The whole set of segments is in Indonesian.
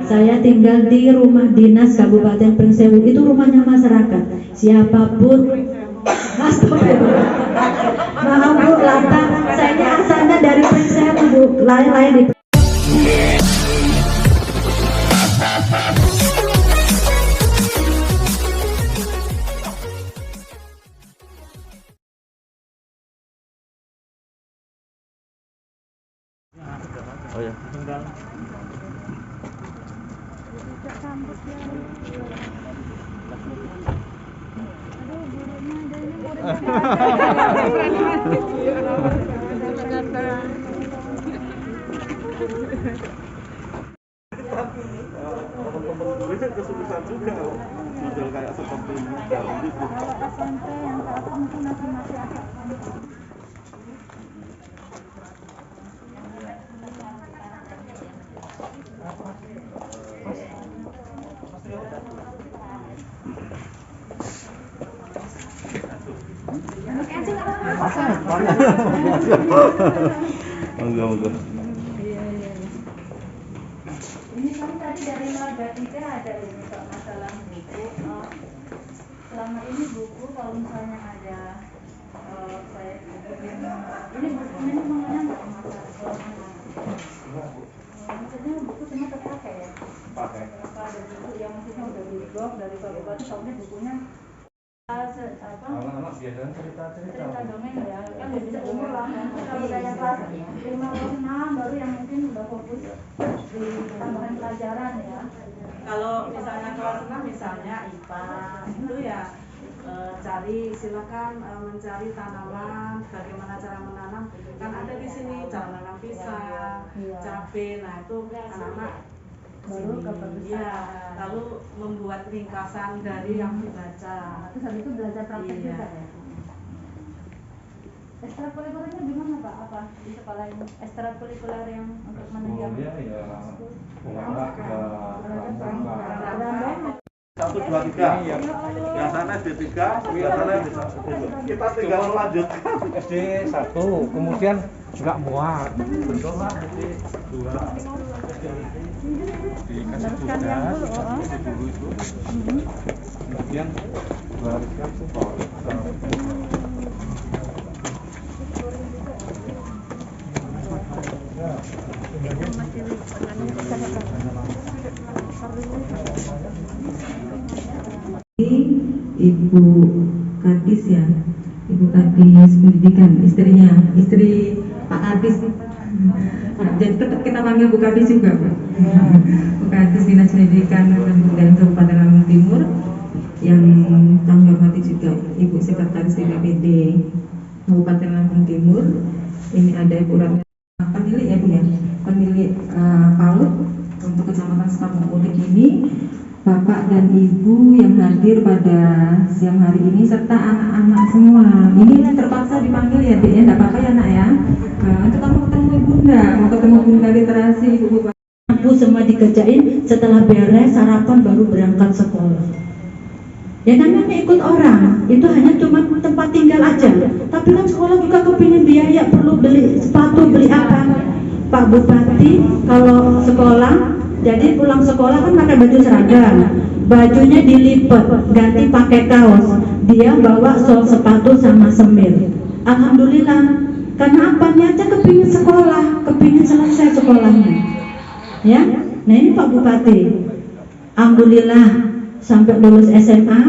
Saya tinggal di rumah dinas Kabupaten Pringsewu, itu rumahnya masyarakat. Siapapun, maaf Bu, Lata, saya ini asalnya dari Pringsewu Bu, lain-lain di oh ya. Kesulitan juga model kayak seperti ini. Kalau SMP yang ke atas mungkin masih agak Monggo. ini kan tadi dari Marga 3 ada ini Pak, masalah buku. Selama ini buku kalau misalnya ada saya bikin ini buku ini mengenai nggak masalah maksudnya buku cuma terpakai ya? Pakai. Apa ada buku yang maksudnya udah di blog dari kabupaten, soalnya bukunya Anak-anak biasanya cerita dongeng ya, kan udah bisa umur lah kan. Kalau udah yang kelas 5 kelas 6 baru yang mungkin udah fokus di tambahan pelajaran ya. Kalau misalnya kelas 6 misalnya IPA itu ya silakan mencari tanaman, bagaimana cara menanam, kan ada di sini cara menanam pisang, cabai. Nah itu anak-anak Baru ke ya, lalu membuat ringkasan dari yang dibaca. Terus habis itu belajar praktek juga ya. Ekstrakurikulernya gimana Pak? Apa di sekolah ini? Ekstrakurikuler yang untuk menunjang? ya Olahraga. 1, 2, 3. Yang sana SD 3, yang sana SD 1. Kita tinggal melanjutkan. SD 1, kemudian nggak muat. Betul lah, SD 2. Dikasih tugas, dikasih dulu itu. Kemudian dibalikkan support. Ibu Kadis ya, Ibu Kadis Pendidikan, istri Pak Kadis. Jadi tetap kita panggil Bu Kadis juga Pak. Bu Kadis Dinas Pendidikan dan Kabupaten Lampung Timur, yang kami hormati juga Ibu Sekretaris DPD Kabupaten Lampung Timur. Ini ada Ibu Ratna pemilik ya Bu ya, pemilik PAUD untuk Kecamatan Sukabumi ini. Bapak dan Ibu yang hadir pada siang hari ini serta anak-anak semua. Ini terpaksa dipanggil ya, Dek ya, enggak apa-apa ya Nak ya. Untuk kamu ketemu Bunda, mau ketemu Bunda literasi, Ibu Bapak semua dikerjain, setelah beres sarapan baru berangkat sekolah. Ya namanya ikut orang, itu hanya cuma tempat tinggal aja. Tapi kan sekolah juga kepingin biaya, perlu beli sepatu, beli apa. Pak Bupati kalau sekolah, jadi pulang sekolah kan pakai baju seragam, bajunya dilipat, ganti pakai kaos, dia bawa sol sepatu sama semir. Alhamdulillah, karena apa? Niatnya kepingin sekolah, kepingin selesai sekolahnya. Ya, nah ini Pak Bupati, alhamdulillah sampai lulus SMA,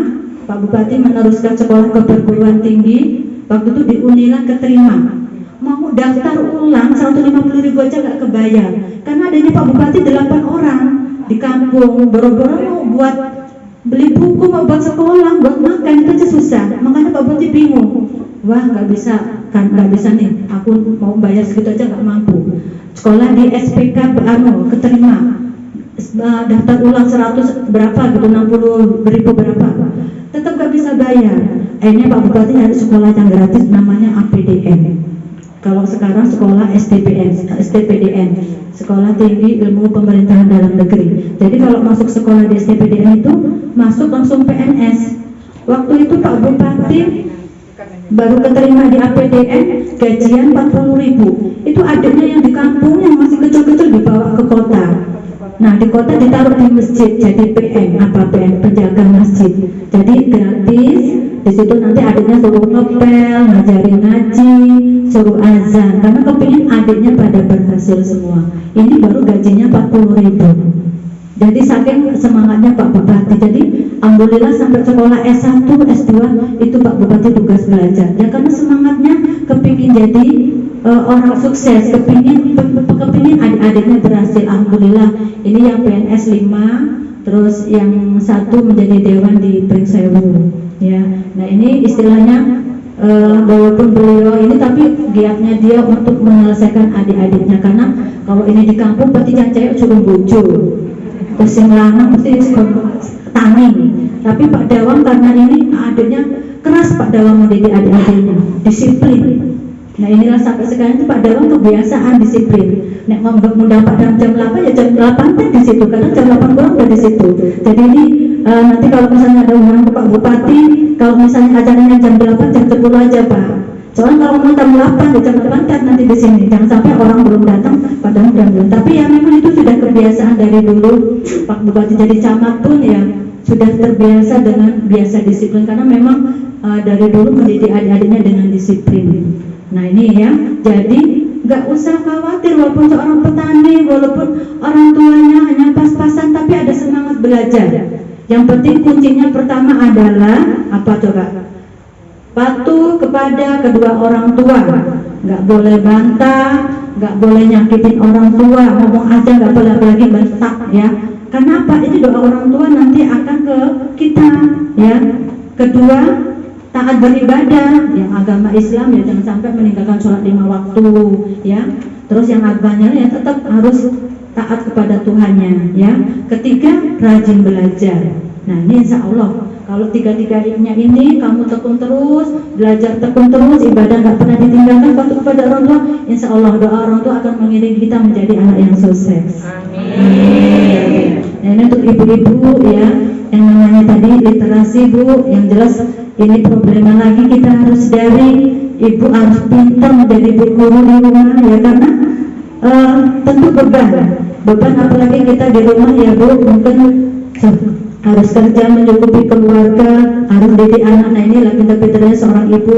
Pak Bupati meneruskan sekolah ke perguruan tinggi. Waktu itu di Unila keterima. Mau daftar ulang 150.000 aja gak kebayar, karena adanya Pak Bupati 8 orang di kampung, boro-boro mau buat beli buku, mau buat sekolah, buat makan itu aja susah. Makanya Pak Bupati bingung, wah nggak bisa nih, aku mau bayar segitu aja nggak mampu. Sekolah di SPK keterima, daftar ulang 100 berapa gitu, 60.000 berapa, tetap nggak bisa bayar. Akhirnya Pak Bupati nyari sekolah yang gratis, namanya APDN. Kalau sekarang sekolah STPDN, Sekolah Tinggi Ilmu Pemerintahan Dalam Negeri. Jadi kalau masuk sekolah di STPDN itu masuk langsung PNS. Waktu itu Pak Bupati baru keterima di APDN, gajian 40.000. Itu adiknya yang di kampung yang masih kecil-kecil dibawa ke kota. Nah di kota ditaruh di masjid jadi PM, penjaga masjid. Jadi gratis. Di situ nanti adiknya suruh ngepel, ngajarin ngaji, suruh azan. Karena kepingin adiknya pada berhasil semua. Ini baru gajinya 40.000. Jadi saking semangatnya Pak Bupati. Jadi alhamdulillah sampai sekolah S1, S2 itu Pak Bupati tugas belajar. Ya karena semangatnya kepingin jadi orang sukses, kepingin adik-adiknya berhasil. Alhamdulillah ini yang PNS 5, terus yang 1 menjadi dewan di Pringsewu. Ya, nah ini istilahnya walaupun beliau ini tapi giatnya dia untuk menyelesaikan adik-adiknya. Karena kalau ini di kampung pasti cewek suruh bujuk, terus yang lanang pasti tani. Tapi Pak Dawang karena ini adiknya keras, Pak Dawang mendidik adik-adiknya, disiplin. Nah inilah sampai sekarang itu Pak Dawang kebiasaan disiplin. Nek mau dapat jam 8 ya jam 8 teh di situ, karena jam 8 kurang udah di situ. Jadi ini nanti kalau misalnya ada undangan ke Pak Bupati, kalau misalnya acaranya jam 8 jam 10 aja Pak. Soalnya kalau mau jam 8 ya jam 8 kan nanti di sini. Jangan sampai orang belum datang padahal udah belum. Tapi ya memang itu sudah kebiasaan dari dulu. Pak Bupati jadi camat pun ya sudah terbiasa dengan biasa disiplin, karena memang dari dulu mendidik adik-adiknya dengan disiplin. Nah ini ya, jadi nggak usah khawatir walaupun seorang petani, walaupun orang tuanya hanya pas-pasan, tapi ada semangat belajar. Yang penting kuncinya pertama adalah apa coba? Patuh kepada kedua orang tua, nggak boleh bantah, nggak boleh nyakitin orang tua, ngomong aja nggak boleh lagi bentak ya. Kenapa? Ini doa orang tua nanti akan ke kita ya. Kedua, taat beribadah, yang agama Islam ya jangan sampai meninggalkan sholat 5 waktu ya. Terus yang agamanya ya tetap harus taat kepada Tuhannya ya. Ketiga, rajin belajar. Nah ini insya Allah kalau tiga-tiganya ini kamu tekun terus, belajar tekun terus, ibadah nggak pernah ditinggalkan, patuh kepada orang tua, insya Allah doa orang tua akan mengiring kita menjadi anak yang sukses. Amin. Nah ini untuk ibu-ibu ya, yang namanya tadi literasi Bu, yang jelas ini problema lagi kita harus dari ibu harus pintar menjadi ibu guru di rumah ya, karena tentu beban apalagi kita di rumah ya Bu, mungkin harus kerja mencukupi keluarga, harus didik anak. Nah inilah pintar-pintarnya seorang ibu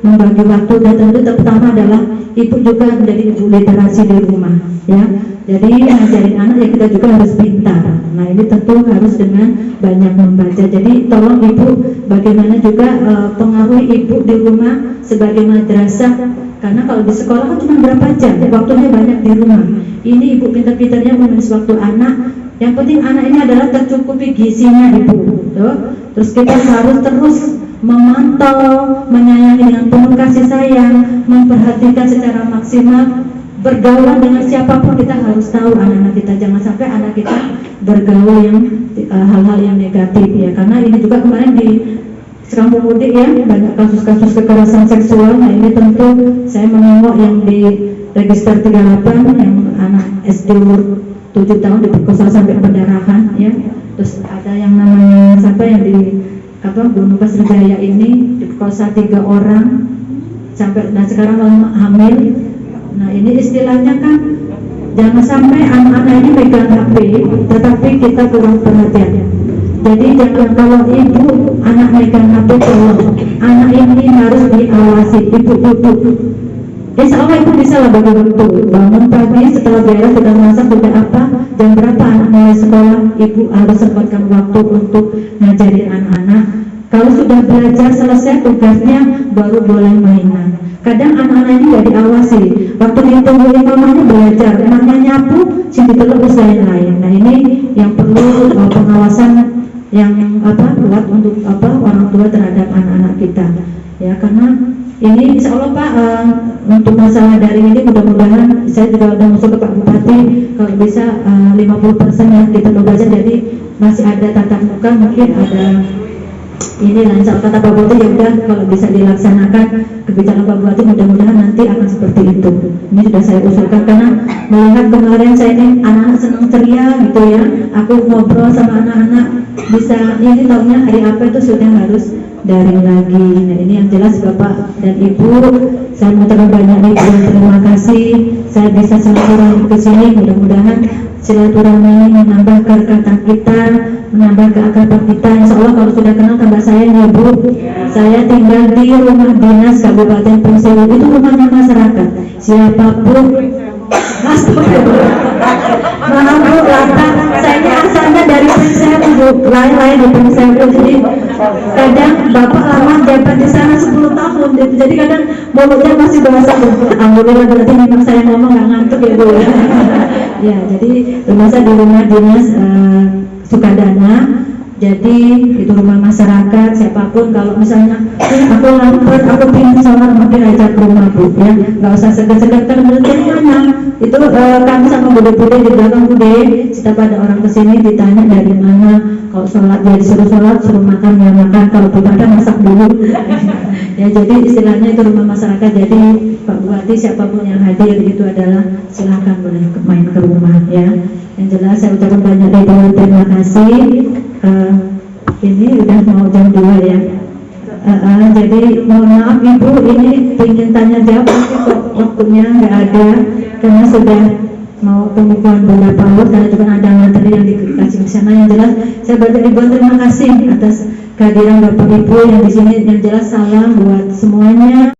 membagi waktu, dan tentu pertama adalah ibu juga menjadi ibu literasi di rumah ya. Jadi ngajarin anak ya kita juga harus pintar. Nah ini tentu harus dengan banyak membaca. Jadi tolong ibu bagaimana juga pengaruh ibu di rumah sebagai madrasah, karena kalau di sekolah kan cuma berapa jam, waktunya banyak di rumah. Ini ibu pintar-pintarnya menulis waktu anak. Yang penting anak ini adalah tercukupi gizinya ibu. Tuh. Terus kita harus terus memantau, menyayangi dengan penuh kasih sayang, memperhatikan secara maksimal. Bergaul dengan siapapun kita harus tahu anak-anak kita, jangan sampai anak kita bergaul yang hal-hal yang negatif ya. Karena ini juga kemarin di Sekampung Mudik ya, banyak kasus-kasus kekerasan seksual. Nah ini tentu saya menengok yang di Register 38 yang anak SD umur 7 tahun diperkosa sampai pendarahan ya. Terus ada yang namanya siapa yang di Gunung Pasirjaya ini diperkosa 3 orang sampai, dan sekarang hamil. Nah ini istilahnya kan jangan sampai anak-anak ini pegang HP tetapi kita kurang perhatian. Jadi jangan, kalau ibu anak megang HP, tolong anak ini harus diawasi ibu. Insya Allah ibu bisa lah bagi waktu, bangun pagi setelah beres sudah masak sudah apa, jam berapa anak mulai sekolah, ibu harus sempatkan waktu untuk ngajarin anak-anak. Kalau sudah belajar selesai tugasnya baru boleh mainan. Kadang anak-anak ini gak diawasi, waktu ditungguin mamanya belajar, mamanya nyapu, sini telur usahain lain. Nah ini yang perlu pengawasan yang kuat untuk orang tua terhadap anak-anak kita ya. Karena ini insya Allah Pak, untuk masalah daring ini mudah-mudahan saya juga sudah masuk ke Pak Bupati, kalau bisa 50% ya kita belajar, jadi masih ada tatap muka, mungkin ada ini lancar kata Pak Bupati ya udah, kalau bisa dilaksanakan kebijakan Pak Bupati mudah-mudahan nanti akan seperti itu. Ini sudah saya usulkan karena melihat kemarin saya ini anak-anak senang ceria gitu ya, aku ngobrol sama anak-anak bisa ini tahunya hari apa itu sudah harus daring lagi. Nah ini yang jelas Bapak dan Ibu, saya mengucapkan banyak ribu terima kasih. Saya bisa silaturahmi ke sini, mudah-mudahan silaturahmi ini menambah kerekatan kita, menambah keakraban kita. Insya Allah kalau sudah kenal tambah sayang ya Bu. Saya tinggal di rumah dinas Kabupaten Pringsewu, itu rumahnya masyarakat. Siapapun, maaf Bu, lantas saya ini asalnya dari Pringsewu Bu, lain-lain di Pringsewu. Jadi kadang Bapak lama jabat di sana 10 tahun, jadi kadang mulutnya masih bahasa Bu. Alhamdulillah berarti memang saya ngomong nggak ngantuk ya Bu. Ya, jadi rumah saya di rumah dinas Sukadana. Jadi itu rumah masyarakat, siapapun kalau misalnya aku lapar, aku pengen sholat, makin aja ke rumah Bu ya, nggak usah segan-segan menurut dari mana. Itu kami sama bude-bude di belakang bude, setiap ada orang kesini ditanya dari mana. Kalau sholat dia disuruh sholat, suruh makan ya makan, kalau ibadah masak dulu. Ya jadi istilahnya itu rumah masyarakat. Jadi Pak Bupati siapapun yang hadir itu adalah silakan boleh main ke rumah ya. Yang jelas saya ucapkan banyak terima kasih. Ini udah mau jam 2 ya. Jadi mohon maaf Ibu, ini pengen tanya jawab tapi kok waktunya nggak ada karena sudah mau pembukaan Bunda Paulus karena juga ada materi yang dikasih di sana. Yang jelas saya banyak ribuan terima kasih atas kehadiran Bapak Ibu yang di sini. Yang jelas salam buat semuanya.